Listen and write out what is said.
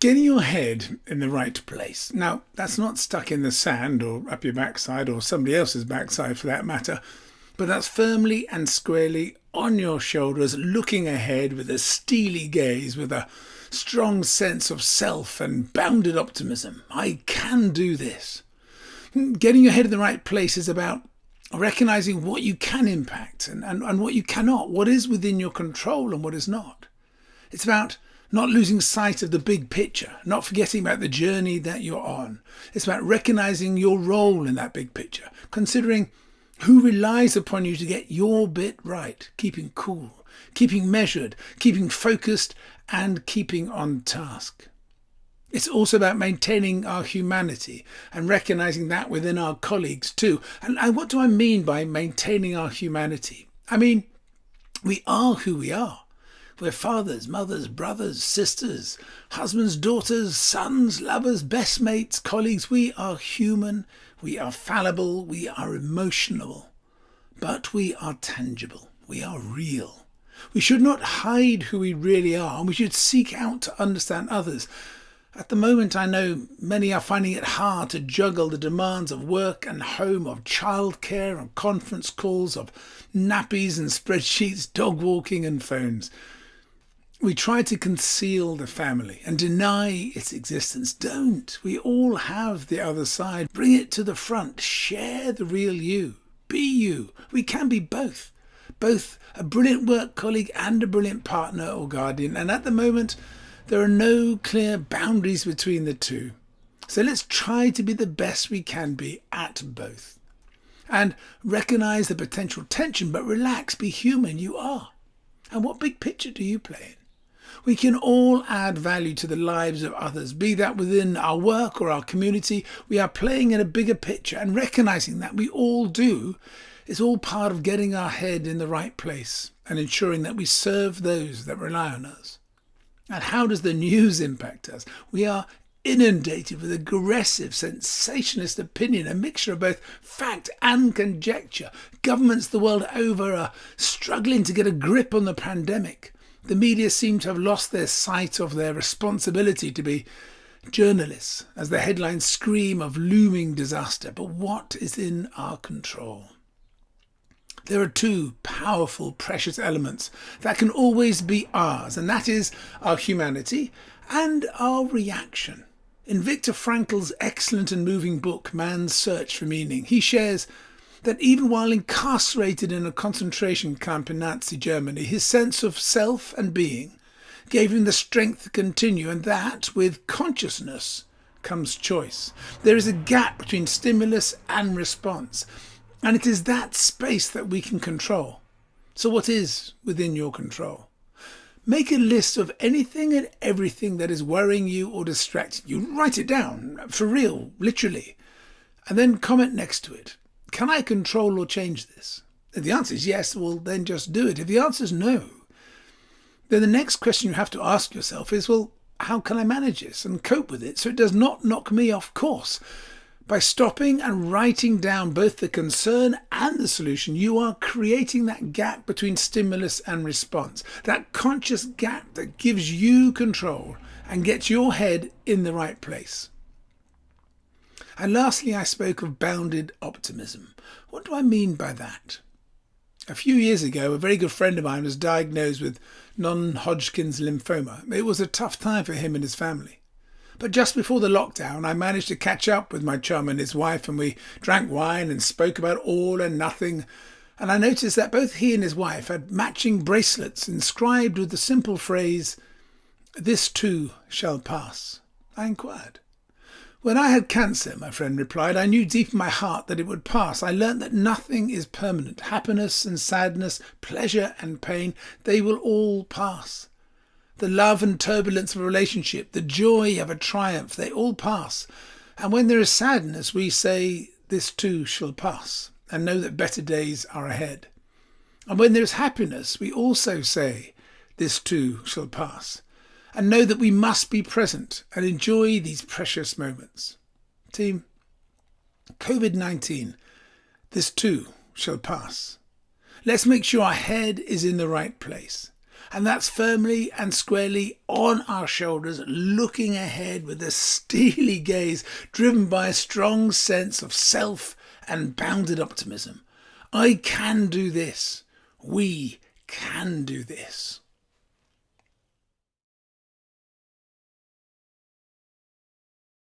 Getting your head in the right place. Now, that's not stuck in the sand or up your backside or somebody else's backside for that matter, but that's firmly and squarely on your shoulders, looking ahead with a steely gaze, with a strong sense of self and bounded optimism. I can do this. Getting your head in the right place is about recognizing what you can impact and what you cannot, what is within your control and what is not. It's about not losing sight of the big picture, not forgetting about the journey that you're on. It's about recognizing your role in that big picture, considering who relies upon you to get your bit right, keeping cool, keeping measured, keeping focused, and keeping on task. It's also about maintaining our humanity and recognizing that within our colleagues too. And what do I mean by maintaining our humanity? I mean, we are who we are. We're fathers, mothers, brothers, sisters, husbands, daughters, sons, lovers, best mates, colleagues. We are human, we are fallible, we are emotional, but we are tangible, we are real. We should not hide who we really are, and we should seek out to understand others. At the moment, I know many are finding it hard to juggle the demands of work and home, of childcare and conference calls, of nappies and spreadsheets, dog walking and phones. We try to conceal the family and deny its existence. Don't. We all have the other side. Bring it to the front. Share the real you. Be you. We can be both. Both a brilliant work colleague and a brilliant partner or guardian. And at the moment, there are no clear boundaries between the two. So let's try to be the best we can be at both. And recognize the potential tension, but relax, be human. You are. And what big picture do you play in? We can all add value to the lives of others, be that within our work or our community. We are playing in a bigger picture, and recognizing that we all do is all part of getting our head in the right place and ensuring that we serve those that rely on us. And how does the news impact us? We are inundated with aggressive, sensationalist opinion, a mixture of both fact and conjecture. Governments the world over are struggling to get a grip on the pandemic. The media seem to have lost their sight of their responsibility to be journalists, as the headlines scream of looming disaster. But what is in our control? There are two powerful, precious elements that can always be ours, and that is our humanity and our reaction. In Viktor Frankl's excellent and moving book, Man's Search for Meaning, he shares that even while incarcerated in a concentration camp in Nazi Germany, his sense of self and being gave him the strength to continue, and that with consciousness comes choice. There is a gap between stimulus and response, and it is that space that we can control. So what is within your control? Make a list of anything and everything that is worrying you or distracting you. Write it down, for real, literally, and then comment next to it. Can I control or change this? If the answer is yes, well, then just do it. If the answer is no, then the next question you have to ask yourself is, well, how can I manage this and cope with it so it does not knock me off course? By stopping and writing down both the concern and the solution, you are creating that gap between stimulus and response, that conscious gap that gives you control and gets your head in the right place. And lastly, I spoke of bounded optimism. What do I mean by that? A few years ago, a very good friend of mine was diagnosed with non-Hodgkin's lymphoma. It was a tough time for him and his family. But just before the lockdown, I managed to catch up with my chum and his wife, and we drank wine and spoke about all and nothing. And I noticed that both he and his wife had matching bracelets inscribed with the simple phrase, "This too shall pass." I inquired. "When I had cancer," my friend replied, "I knew deep in my heart that it would pass. I learnt that nothing is permanent. Happiness and sadness, pleasure and pain, they will all pass. The love and turbulence of a relationship, the joy of a triumph, they all pass. And when there is sadness, we say, 'This too shall pass,' and know that better days are ahead. And when there is happiness, we also say, 'This too shall pass,' and know that we must be present and enjoy these precious moments." Team, COVID-19, this too shall pass. Let's make sure our head is in the right place. And that's firmly and squarely on our shoulders, looking ahead with a steely gaze driven by a strong sense of self and bounded optimism. I can do this. We can do this.